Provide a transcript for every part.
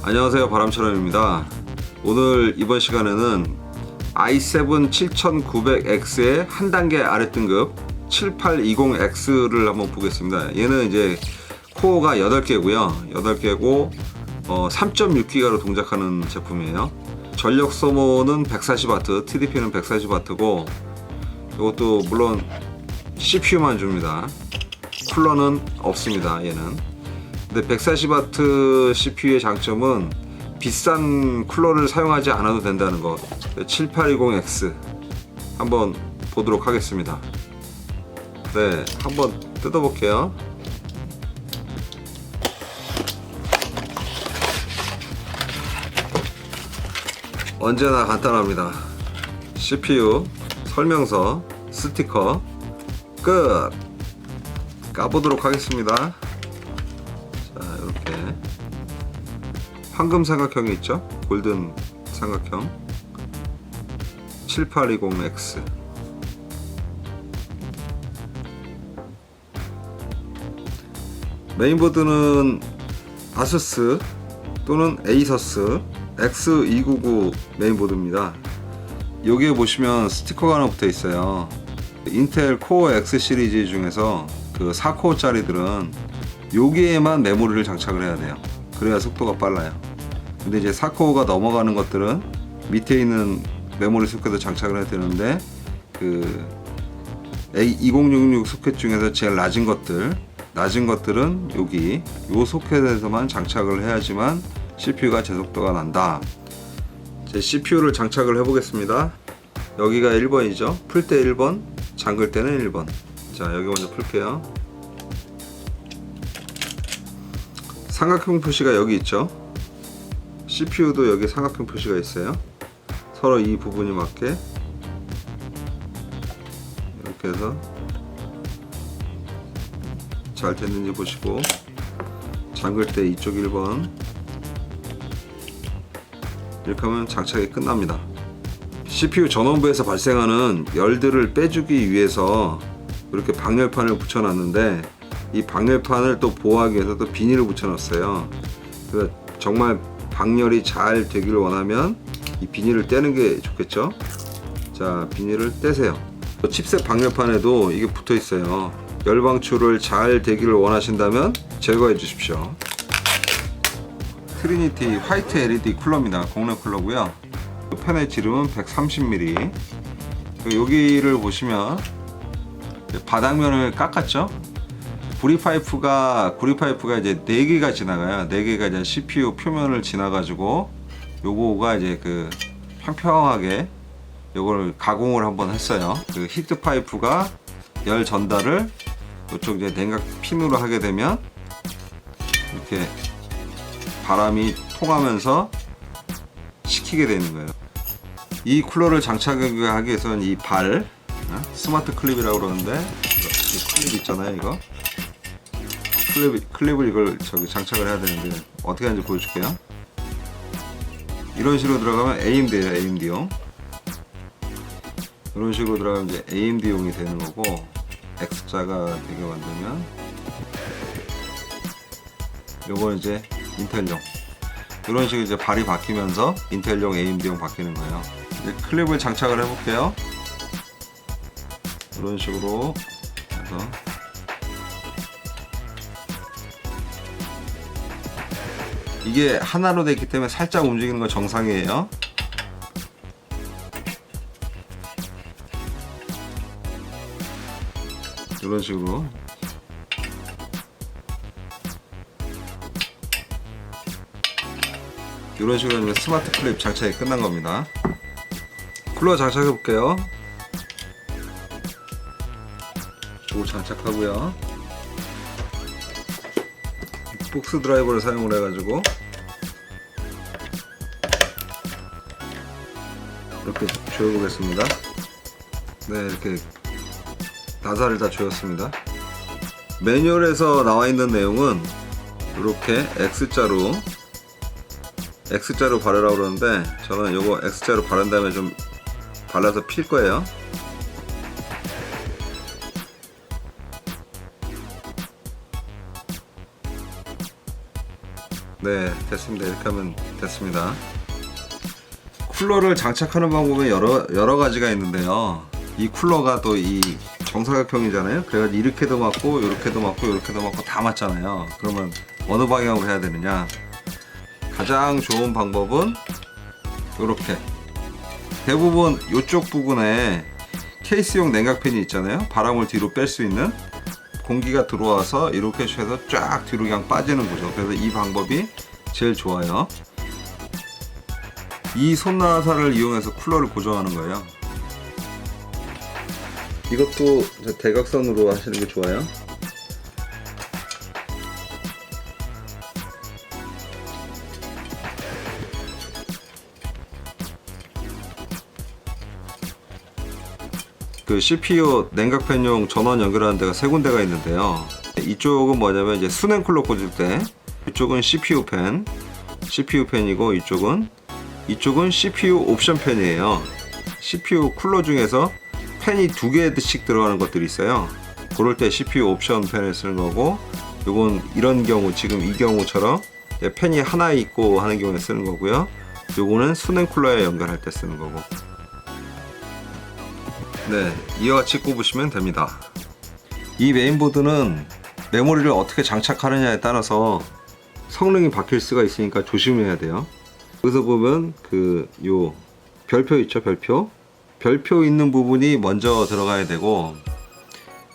안녕하세요, 바람처럼입니다. 오늘 이번 시간에는 i7 7900X의 한 단계 아래 등급 7820X를 한번 보겠습니다. 얘는 이제 코어가 8개고요 8개고 3.6기가로 동작하는 제품이에요. 전력 소모는 140W, TDP는 140W고 이것도 물론 CPU만 줍니다. 쿨러는 없습니다. 얘는. 근데 140W CPU의 장점은 비싼 쿨러를 사용하지 않아도 된다는 것. 7820X 한번 보도록 하겠습니다. 네, 한번 뜯어볼게요. 언제나 간단합니다. CPU, 설명서, 스티커 끝! 까보도록 하겠습니다. 자, 이렇게 황금 삼각형이 있죠? 골든 삼각형 7820X. 메인보드는 아수스 또는 에이서스 X299 메인보드입니다. 여기에 보시면 스티커가 하나 붙어 있어요. 인텔 코어 X 시리즈 중에서 그 4코어짜리들은 여기에만 메모리를 장착을 해야 돼요. 그래야 속도가 빨라요. 근데 이제 4코어가 넘어가는 것들은 밑에 있는 메모리 소켓도 장착을 해야 되는데 그 A2066 소켓 중에서 제일 낮은 것들은 여기 요 소켓에서만 장착을 해야지만 CPU가 제 속도가 난다. 제 CPU를 장착을 해 보겠습니다. 여기가 1번이죠. 풀 때 1번, 잠글 때는 1번. 자, 여기 먼저 풀게요. 삼각형 표시가 여기 있죠. CPU도 여기 삼각형 표시가 있어요. 서로 이 부분이 맞게 이렇게 해서 잘 됐는지 보시고, 잠글 때 이쪽 1번 이렇게 하면 장착이 끝납니다. CPU 전원부에서 발생하는 열들을 빼주기 위해서 이렇게 방열판을 붙여놨는데, 이 방열판을 또 보호하기 위해서 또 비닐을 붙여놨어요. 그래서 정말 방열이 잘 되기를 원하면 이 비닐을 떼는 게 좋겠죠. 자, 비닐을 떼세요. 칩셋 방열판에도 이게 붙어 있어요. 열 방출을 잘 되기를 원하신다면 제거해 주십시오. 트리니티 화이트 LED 쿨러입니다. 국내 쿨러고요. 팬의 지름은 130mm. 여기를 보시면 바닥면을 깎았죠. 구리 파이프가 이제 4개가 지나가요. 4개가 이제 CPU 표면을 지나가지고 요거가 이제 그 평평하게 요걸 가공을 한번 했어요. 그 히트 파이프가 열 전달을 이쪽 이제 냉각 핀으로 하게 되면 이렇게 바람이 통하면서 식히게 되는 거예요. 이 쿨러를 장착하기 위해서는 이 발, 스마트 클립이라고 그러는데, 이 클립 있잖아요. 이거 클립을 이걸 장착을 해야 되는데 어떻게 하는지 보여줄게요. 이런 식으로 들어가면 AMD예요. AMD용. 이런 식으로 들어가면 이제 AMD용이 되는 거고, X자가 되게 만들면 요거는 이제 인텔용. 이런 식으로 이제 발이 바뀌면서 인텔용, AMD용 바뀌는 거예요. 이제 클립을 장착을 해볼게요. 이런 식으로 해서 이게 하나로 되어 있기 때문에 살짝 움직이는 건 정상이에요. 이런 식으로 하면 스마트 클립 장착이 끝난 겁니다. 쿨러 장착해 볼게요. 이거 장착하고요. 복스 드라이버를 사용을 해가지고 이렇게 조여보겠습니다. 네, 이렇게 나사를 다 조였습니다. 매뉴얼에서 나와 있는 내용은 이렇게 X자로 바르라고 그러는데, 저는 요거 X자로 바른 다음에 좀 발라서 필 거예요. 네, 됐습니다. 이렇게 하면 됐습니다. 쿨러를 장착하는 방법은 여러 가지가 있는데요. 이 쿨러가 또 이 정사각형이잖아요. 그래가지고 이렇게도 맞고 이렇게도 맞고 이렇게도 맞고 다 맞잖아요. 그러면 어느 방향으로 해야 되느냐? 가장 좋은 방법은 이렇게 대부분 이쪽 부분에 케이스용 냉각팬이 있잖아요. 바람을 뒤로 뺄 수 있는, 공기가 들어와서 이렇게 해서 쫙 뒤로 그냥 빠지는 거죠. 그래서 이 방법이 제일 좋아요. 이 손나사를 이용해서 쿨러를 고정하는 거예요. 이것도 대각선으로 하시는 게 좋아요. 그 CPU 냉각팬용 전원 연결하는 데가 세 군데가 있는데요. 이쪽은 뭐냐면 이제 수냉 쿨러 꽂을 때, 이쪽은 CPU 팬이고 이쪽은 CPU 옵션 팬이에요. CPU 쿨러 중에서 팬이 두 개씩 들어가는 것들이 있어요. 그럴 때 CPU 옵션 팬을 쓰는 거고, 요건 이런 경우, 지금 이 경우처럼 팬이 하나 있고 하는 경우에 쓰는 거고요. 요거는 수냉 쿨러에 연결할 때 쓰는 거고. 네, 이와 같이 꼽으시면 됩니다. 이 메인보드는 메모리를 어떻게 장착하느냐에 따라서 성능이 바뀔 수가 있으니까 조심해야 돼요. 여기서 보면 요 별표 있죠, 별표 있는 부분이 먼저 들어가야 되고,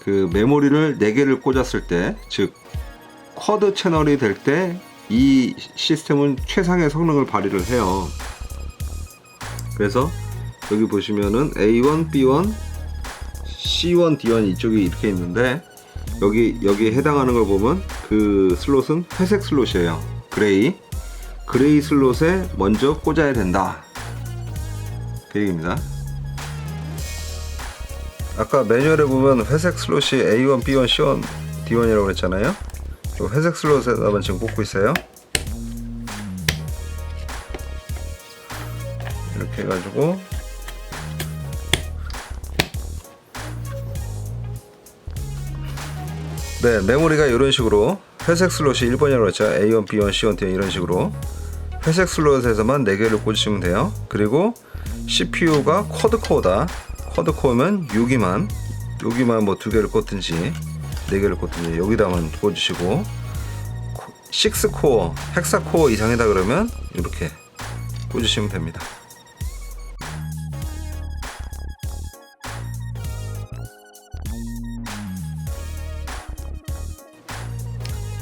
그 메모리를 4개를 꽂았을 때, 즉 쿼드 채널이 될 때 이 시스템은 최상의 성능을 발휘를 해요. 그래서 여기 보시면은 A1, B1, C1, D1 이쪽이 이렇게 있는데, 여기 해당하는 걸 보면 그 슬롯은 회색 슬롯이에요. 그레이 슬롯에 먼저 꽂아야 된다, 그 얘기입니다. 아까 매뉴얼에 보면 회색 슬롯이 A1, B1, C1, D1이라고 그랬잖아요. 회색 슬롯에다만 지금 꽂고 있어요. 이렇게 해가지고 네, 메모리가 이런 식으로 회색 슬롯이 1번이라고 했죠. A1, B1, C1, D1 이런 식으로 회색 슬롯에서만 4개를 꽂으시면 돼요. 그리고 CPU가 쿼드코어다. 쿼드코어면 여기만 뭐 2개를 꽂든지 4개를 꽂든지 여기다만 꽂으시고, 6코어, 헥사코어 이상이다 그러면 이렇게 꽂으시면 됩니다.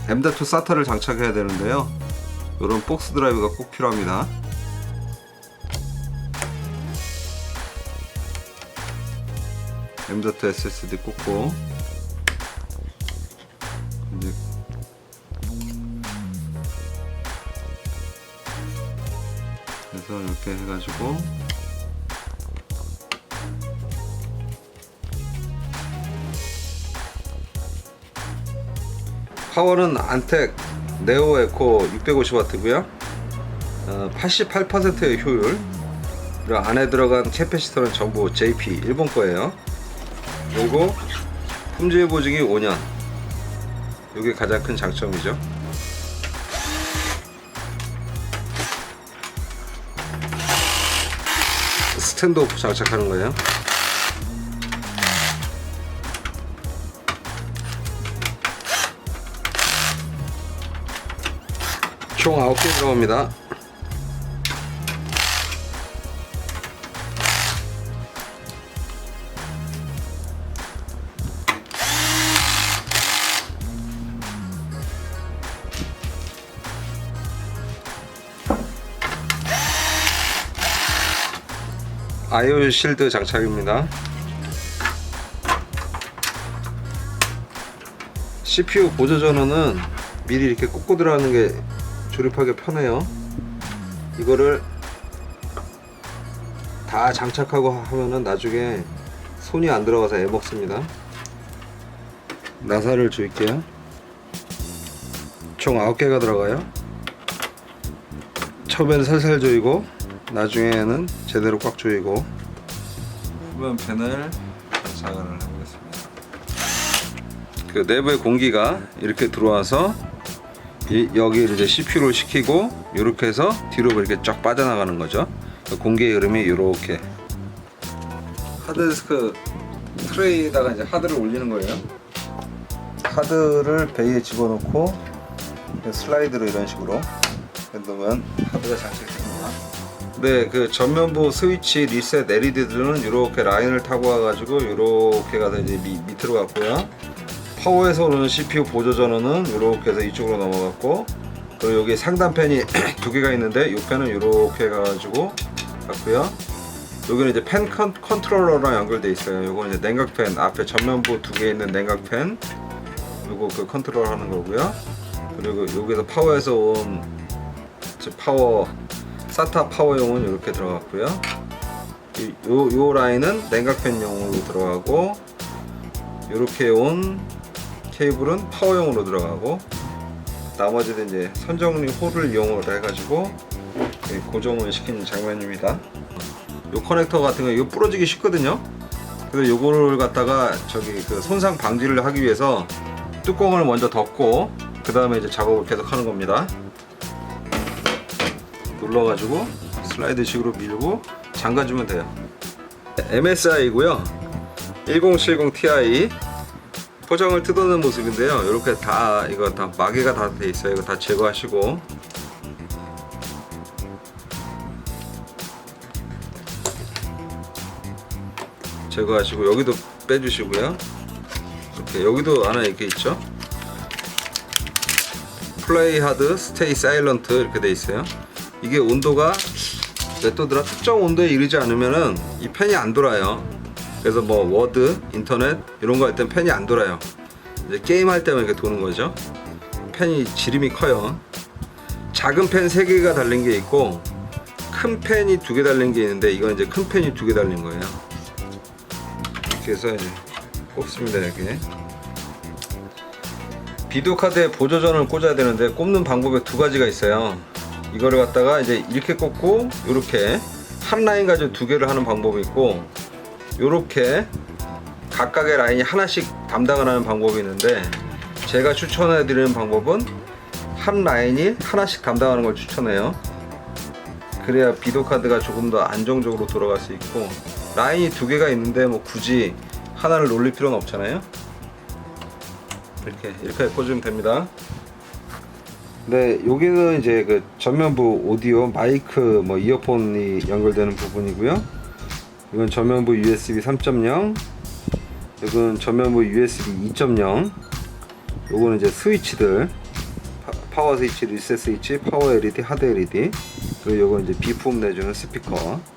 M.2 SATA를 장착해야 되는데요. 이런 복스 드라이브가 꼭 필요합니다. M.2 SSD 꽂고, 그래서 이렇게 해가지고 파워는 안텍 네오 에코 650W고요 88%의 효율, 그리고 안에 들어간 캐패시터는 전부 JP 일본 거예요. 그리고 품질 보증이 5년, 이게 가장 큰 장점이죠. 스탠드 오프 장착하는 거예요. 총 9개 들어갑니다. 아이온 실드 장착입니다. CPU 보조 전원은 미리 이렇게 꽂고 들어가는 게 조립하기 편해요. 이거를 다 장착하고 하면은 나중에 손이 안 들어가서 애먹습니다. 나사를 조일게요. 총 9개가 들어가요. 처음에는 살살 조이고 나중에는 제대로 꽉 조이고. 후면 팬을 장착을 해보겠습니다. 그 내부의 공기가 이렇게 들어와서 여기를 이제 CPU를 시키고 이렇게 해서 뒤로 이렇게 쫙 빠져나가는 거죠. 공기의 흐름이 이렇게 하드디스크 트레이에다가 이제 하드를 올리는 거예요. 하드를 베이에 집어넣고 슬라이드로 이런 식으로 넣으면 하드가 장착이 됩니다. 네, 그 전면부 스위치 리셋 LED들은 이렇게 라인을 타고 와가지고 이렇게 가서 이제 밑으로 갔고요. 파워에서 오는 CPU 보조 전원은 이렇게 해서 이쪽으로 넘어갔고, 그리고 여기 상단 팬이 두 개가 있는데 이 팬은 이렇게 가가지고 갔고요. 여기는 이제 팬 컨트롤러랑 연결돼 있어요. 요거는 이제 냉각 팬 앞에 전면부 두 개 있는 냉각 팬, 요거 그 컨트롤 하는 거고요. 그리고 여기서 파워에서 온 파워 사타 파워용은 이렇게 들어갔고요. 요 라인은 냉각 팬용으로 들어가고, 이렇게 온 케이블은 파워용으로 들어가고, 나머지는 이제 선정리 홀을 이용을 해가지고 고정을 시키는 장면입니다. 요 커넥터 같은 거 이거 부러지기 쉽거든요. 그래서 요거를 갖다가 저기 그 손상 방지를 하기 위해서 뚜껑을 먼저 덮고 그 다음에 이제 작업을 계속 하는 겁니다. 눌러가지고 슬라이드식으로 밀고 잠가주면 돼요. MSI고요 1070 Ti 포장을 뜯어낸 모습인데요. 이렇게 다 이거 다 마개가 다 돼 있어요. 이거 다 제거하시고, 여기도 빼주시고요. 이렇게 여기도 하나 이렇게 있죠. 플레이 하드, 스테이 사일런트 이렇게 돼 있어요. 이게 온도가 몇 도더라 특정 온도에 이르지 않으면은 이 팬이 안 돌아요. 그래서 뭐 워드, 인터넷 이런 거 할 땐 팬이 안 돌아요. 이제 게임 할 때만 이렇게 도는 거죠. 팬이 지름이 커요. 작은 팬 3개가 달린 게 있고 큰 팬이 2개 달린 게 있는데, 이건 이제 큰 팬이 2개 달린 거예요. 이렇게 해서 이제 꼽습니다. 이렇게 비디오 카드에 보조전을 꽂아야 되는데 꼽는 방법에 두 가지가 있어요. 이거를 갖다가 이제 이렇게 꽂고 이렇게 한 라인 가지고 두 개를 하는 방법이 있고, 이렇게 각각의 라인이 하나씩 담당을 하는 방법이 있는데, 제가 추천해 드리는 방법은 한 라인이 하나씩 담당하는 걸 추천해요. 그래야 비디오 카드가 조금 더 안정적으로 돌아갈 수 있고, 라인이 두 개가 있는데 뭐 굳이 하나를 놀릴 필요는 없잖아요. 이렇게 꽂으면 됩니다. 네, 여기는 이제 그 전면부 오디오 마이크 뭐 이어폰이 연결되는 부분이고요. 이건 전면부 USB 3.0, 이건 전면부 USB 2.0, 요거는 이제 스위치들, 파워 스위치, 리셋 스위치, 파워 LED, 하드 LED, 그리고 요건 이제 비품 내주는 스피커.